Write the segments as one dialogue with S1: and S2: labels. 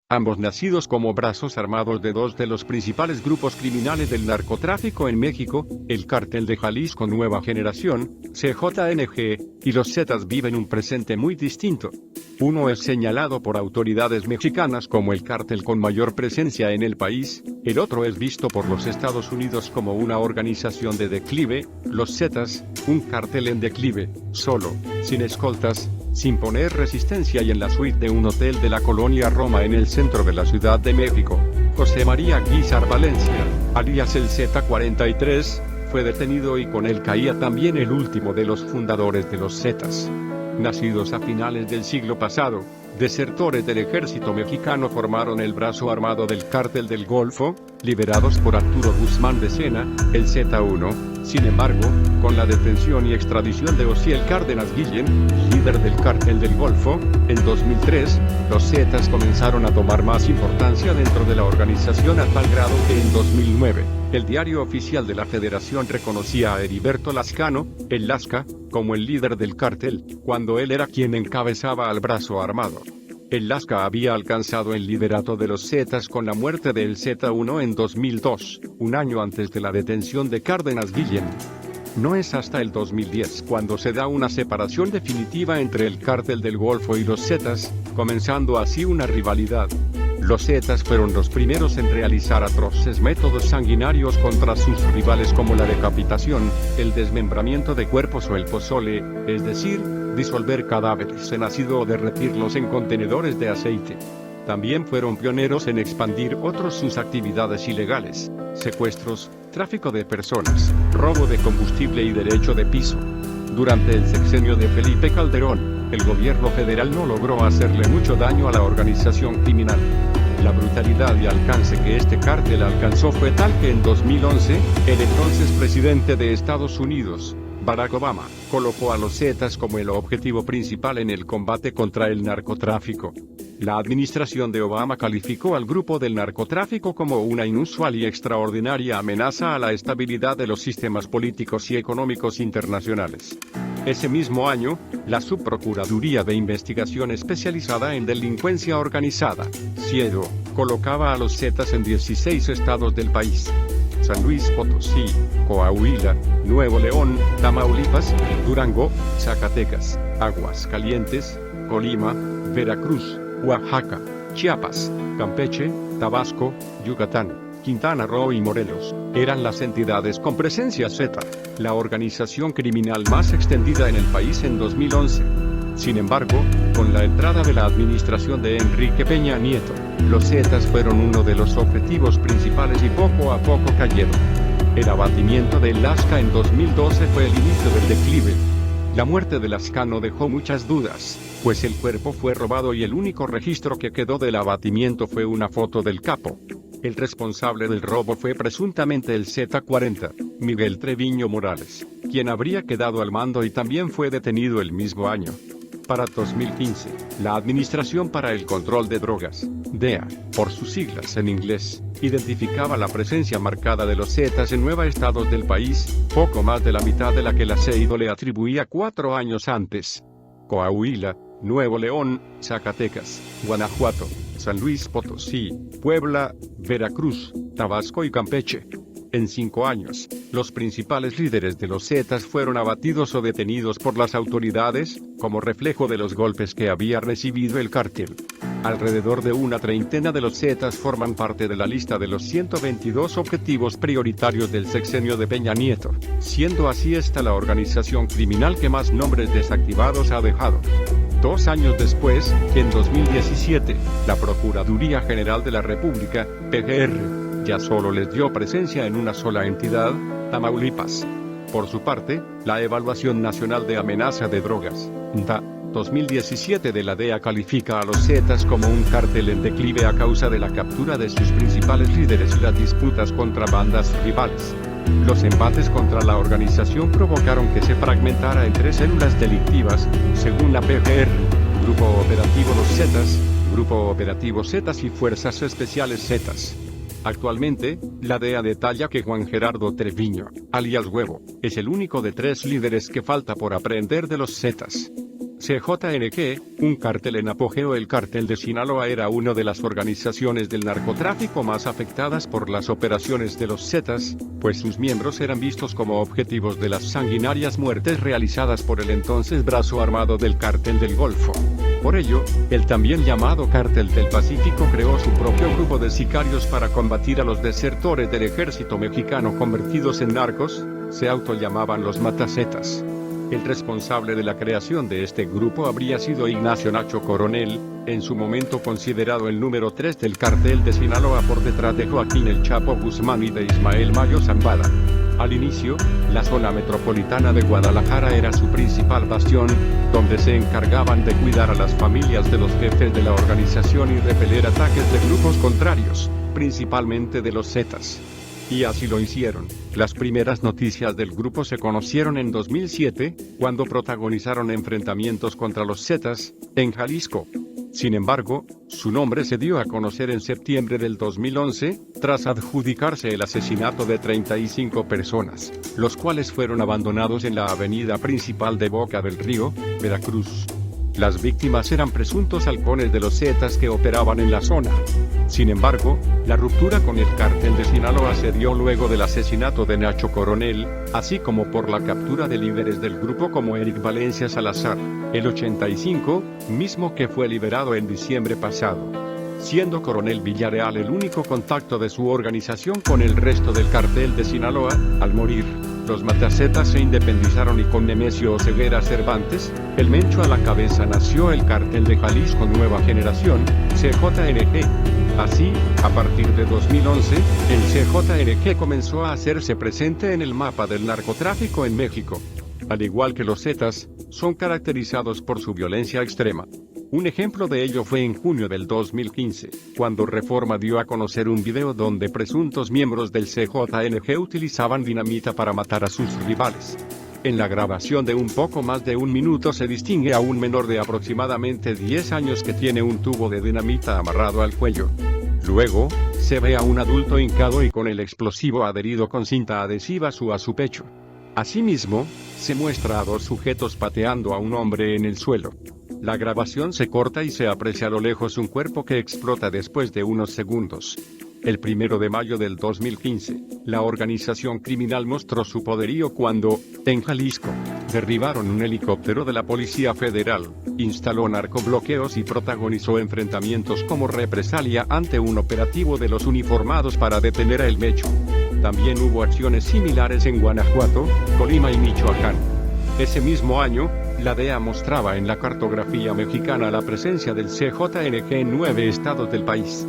S1: ambos nacidos como brazos armados de dos de los principales grupos criminales del narcotráfico en México, el Cártel de Jalisco Nueva Generación, CJNG, y los Zetas viven un presente muy distinto. Uno es señalado por autoridades mexicanas como el cártel con mayor presencia en el país, el otro es visto por los Estados Unidos como una organización de declive, los Zetas, un cártel en declive, solo, sin escoltas, sin poner resistencia y en la suite de un hotel de la colonia Roma en el centro de la Ciudad de México. José María Guízar Valencia, alias el Z43, fue detenido y con él caía también el último de los fundadores de los Zetas. Nacidos a finales del siglo pasado, desertores del ejército mexicano formaron el brazo armado del Cártel del Golfo, liderados por Arturo Guzmán de Sena, el Z1. Sin embargo, con la detención y extradición de Osiel Cárdenas Guillén, líder del Cártel del Golfo, en 2003, los Zetas comenzaron a tomar más importancia dentro de la organización a tal grado que en 2009, el diario oficial de la Federación reconocía a Heriberto Lascano, el Lasca, como el líder del cártel, cuando él era quien encabezaba al brazo armado. El Lasca había alcanzado el liderato de los Zetas con la muerte del Z1 en 2002, un año antes de la detención de Cárdenas Guillén. No es hasta el 2010 cuando se da una separación definitiva entre el Cártel del Golfo y los Zetas, comenzando así una rivalidad. Los Zetas fueron los primeros en realizar atroces métodos sanguinarios contra sus rivales como la decapitación, el desmembramiento de cuerpos o el pozole, es decir, disolver cadáveres en ácido o derretirlos en contenedores de aceite. También fueron pioneros en expandir otros sus actividades ilegales, secuestros, tráfico de personas, robo de combustible y derecho de piso. Durante el sexenio de Felipe Calderón, el gobierno federal no logró hacerle mucho daño a la organización criminal. La brutalidad y alcance que este cártel alcanzó fue tal que en 2011, el entonces presidente de Estados Unidos, Barack Obama, colocó a los Zetas como el objetivo principal en el combate contra el narcotráfico. La administración de Obama calificó al grupo del narcotráfico como una inusual y extraordinaria amenaza a la estabilidad de los sistemas políticos y económicos internacionales. Ese mismo año, la Subprocuraduría de Investigación Especializada en Delincuencia Organizada, SIEDO, colocaba a los Zetas en 16 estados del país: San Luis Potosí, Coahuila, Nuevo León, Tamaulipas, Durango, Zacatecas, Aguascalientes, Colima, Veracruz, Oaxaca, Chiapas, Campeche, Tabasco, Yucatán, Quintana Roo y Morelos. Eran las entidades con presencia Zeta, la organización criminal más extendida en el país en 2011. Sin embargo, con la entrada de la administración de Enrique Peña Nieto, los Zetas fueron uno de los objetivos principales y poco a poco cayeron. El abatimiento de Lasca en 2012 fue el inicio del declive. La muerte de Lascano dejó muchas dudas, pues el cuerpo fue robado y el único registro que quedó del abatimiento fue una foto del capo. El responsable del robo fue presuntamente el Z40, Miguel Treviño Morales, quien habría quedado al mando y también fue detenido el mismo año. Para 2015, la Administración para el Control de Drogas, DEA, por sus siglas en inglés, identificaba la presencia marcada de los Zetas en 9 estados del país, poco más de la mitad de la que la SEIDO le atribuía 4 años antes: Coahuila, Nuevo León, Zacatecas, Guanajuato, San Luis Potosí, Puebla, Veracruz, Tabasco y Campeche. En 5 años, los principales líderes de los Zetas fueron abatidos o detenidos por las autoridades, como reflejo de los golpes que había recibido el cártel. Alrededor de una treintena de los Zetas forman parte de la lista de los 122 objetivos prioritarios del sexenio de Peña Nieto, siendo así esta la organización criminal que más nombres desactivados ha dejado. 2 años después, en 2017, la Procuraduría General de la República, PGR, ya solo les dio presencia en una sola entidad, Tamaulipas. Por su parte, la Evaluación Nacional de Amenaza de Drogas, NTA, 2017 de la DEA califica a los Zetas como un cártel en declive a causa de la captura de sus principales líderes y las disputas contra bandas rivales. Los embates contra la organización provocaron que se fragmentara en 3 células delictivas, según la PGR: Grupo Operativo Los Zetas, Grupo Operativo Zetas y Fuerzas Especiales Zetas. Actualmente, la DEA detalla que Juan Gerardo Treviño, alias Huevo, es el único de 3 líderes que falta por aprehender de los Zetas. CJNG, un cártel en apogeo. El cártel de Sinaloa era una de las organizaciones del narcotráfico más afectadas por las operaciones de los Zetas, pues sus miembros eran vistos como objetivos de las sanguinarias muertes realizadas por el entonces brazo armado del cártel del Golfo. Por ello, el también llamado Cártel del Pacífico creó su propio grupo de sicarios para combatir a los desertores del ejército mexicano convertidos en narcos, se autollamaban los Matazetas. El responsable de la creación de este grupo habría sido Ignacio Nacho Coronel, en su momento considerado el número 3 del cártel de Sinaloa por detrás de Joaquín El Chapo Guzmán y de Ismael Mayo Zambada. Al inicio, la zona metropolitana de Guadalajara era su principal bastión, donde se encargaban de cuidar a las familias de los jefes de la organización y repeler ataques de grupos contrarios, principalmente de los Zetas. Y así lo hicieron. Las primeras noticias del grupo se conocieron en 2007, cuando protagonizaron enfrentamientos contra los Zetas, en Jalisco. Sin embargo, su nombre se dio a conocer en septiembre del 2011, tras adjudicarse el asesinato de 35 personas, los cuales fueron abandonados en la avenida principal de Boca del Río, Veracruz. Las víctimas eran presuntos halcones de los Zetas que operaban en la zona. Sin embargo, la ruptura con el cártel de Sinaloa se dio luego del asesinato de Nacho Coronel, así como por la captura de líderes del grupo como Eric Valencia Salazar, el 85, mismo que fue liberado en diciembre pasado. Siendo Coronel Villarreal el único contacto de su organización con el resto del cártel de Sinaloa, al morir, los Matazetas se independizaron y con Nemesio Oseguera Cervantes, el Mencho a la cabeza nació el Cártel de Jalisco Nueva Generación, CJNG. Así, a partir de 2011, el CJNG comenzó a hacerse presente en el mapa del narcotráfico en México. Al igual que los Zetas, son caracterizados por su violencia extrema. Un ejemplo de ello fue en junio del 2015, cuando Reforma dio a conocer un video donde presuntos miembros del CJNG utilizaban dinamita para matar a sus rivales. En la grabación de un poco más de un minuto se distingue a un menor de aproximadamente 10 años que tiene un tubo de dinamita amarrado al cuello. Luego, se ve a un adulto hincado y con el explosivo adherido con cinta adhesiva a su pecho. Asimismo, se muestra a dos sujetos pateando a un hombre en el suelo. La grabación se corta y se aprecia a lo lejos un cuerpo que explota después de unos segundos. El 1 de mayo del 2015, la organización criminal mostró su poderío cuando, en Jalisco, derribaron un helicóptero de la Policía Federal, instaló narcobloqueos y protagonizó enfrentamientos como represalia ante un operativo de los uniformados para detener a El Mecho. También hubo acciones similares en Guanajuato, Colima y Michoacán. Ese mismo año, la DEA mostraba en la cartografía mexicana la presencia del CJNG en 9 estados del país: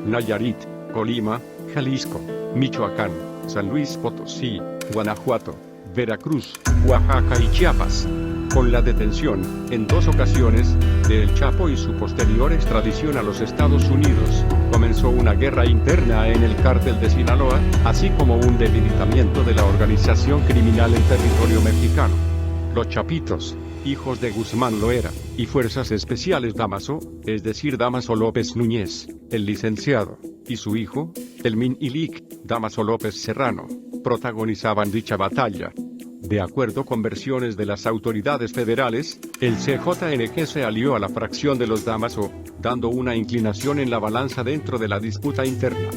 S1: Nayarit, Colima, Jalisco, Michoacán, San Luis Potosí, Guanajuato, Veracruz, Oaxaca y Chiapas. Con la detención, en 2 ocasiones, de El Chapo y su posterior extradición a los Estados Unidos, comenzó una guerra interna en el cártel de Sinaloa, así como un debilitamiento de la organización criminal en territorio mexicano. Los Chapitos, hijos de Guzmán Loera, y Fuerzas Especiales Damaso, es decir Damaso López Núñez, el licenciado, y su hijo, el Min Ilic, Damaso López Serrano, protagonizaban dicha batalla. De acuerdo con versiones de las autoridades federales, el CJNG se alió a la fracción de los Damaso, dando una inclinación en la balanza dentro de la disputa interna.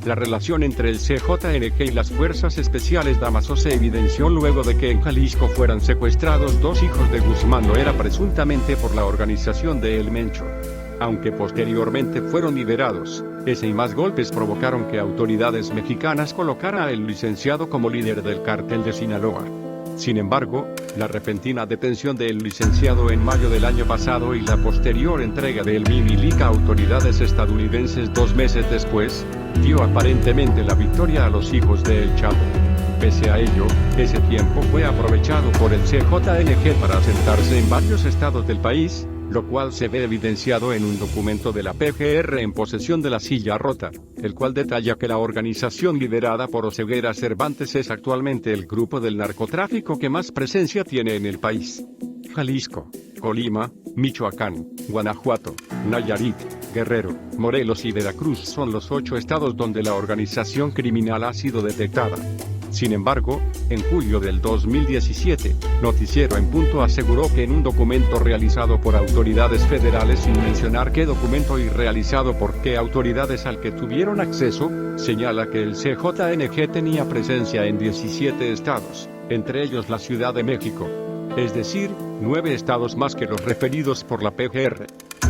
S1: La relación entre el CJNG y las Fuerzas Especiales Damaso se evidenció luego de que en Jalisco fueran secuestrados 2 hijos de Guzmán Loera presuntamente por la organización de El Mencho. Aunque posteriormente fueron liberados, ese y más golpes provocaron que autoridades mexicanas colocaran al licenciado como líder del cártel de Sinaloa. Sin embargo, la repentina detención del licenciado en mayo del año pasado y la posterior entrega del Min Ilic a autoridades estadounidenses 2 meses después, dio aparentemente la victoria a los hijos de El Chapo. Pese a ello, ese tiempo fue aprovechado por el CJNG para asentarse en varios estados del país, lo cual se ve evidenciado en un documento de la PGR en posesión de la silla rota, el cual detalla que la organización liderada por Oseguera Cervantes es actualmente el grupo del narcotráfico que más presencia tiene en el país. Jalisco, Colima, Michoacán, Guanajuato, Nayarit, Guerrero, Morelos y Veracruz son los 8 estados donde la organización criminal ha sido detectada. Sin embargo, en julio del 2017, Noticiero en Punto aseguró que en un documento realizado por autoridades federales, sin mencionar qué documento y realizado por qué autoridades al que tuvieron acceso, señala que el CJNG tenía presencia en 17 estados, entre ellos la Ciudad de México. Es decir, 9 estados más que los referidos por la PGR.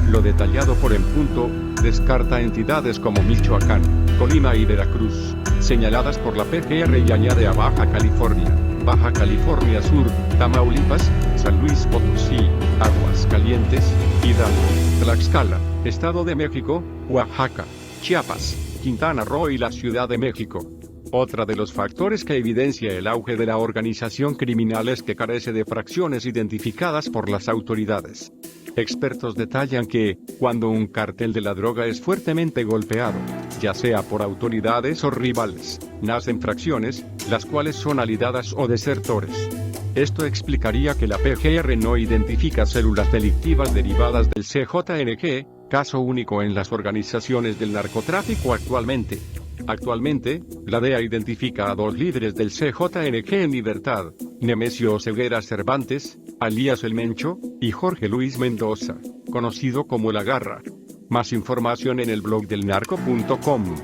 S1: Lo detallado por En Punto, descarta entidades como Michoacán, Colima y Veracruz, señaladas por la PGR, y añade a Baja California Sur, Tamaulipas, San Luis Potosí, Aguascalientes, Hidalgo, Tlaxcala, Estado de México, Oaxaca, Chiapas, Quintana Roo y la Ciudad de México. Otra de los factores que evidencia el auge de la organización criminal es que carece de fracciones identificadas por las autoridades. Expertos detallan que, cuando un cártel de la droga es fuertemente golpeado, ya sea por autoridades o rivales, nacen fracciones, las cuales son aliadas o desertores. Esto explicaría que la PGR no identifica células delictivas derivadas del CJNG, caso único en las organizaciones del narcotráfico actualmente. Actualmente, la DEA identifica a 2 líderes del CJNG en libertad: Nemesio Ceguera Cervantes, alias El Mencho, y Jorge Luis Mendoza, conocido como La Garra. Más información en el blog del narco.com.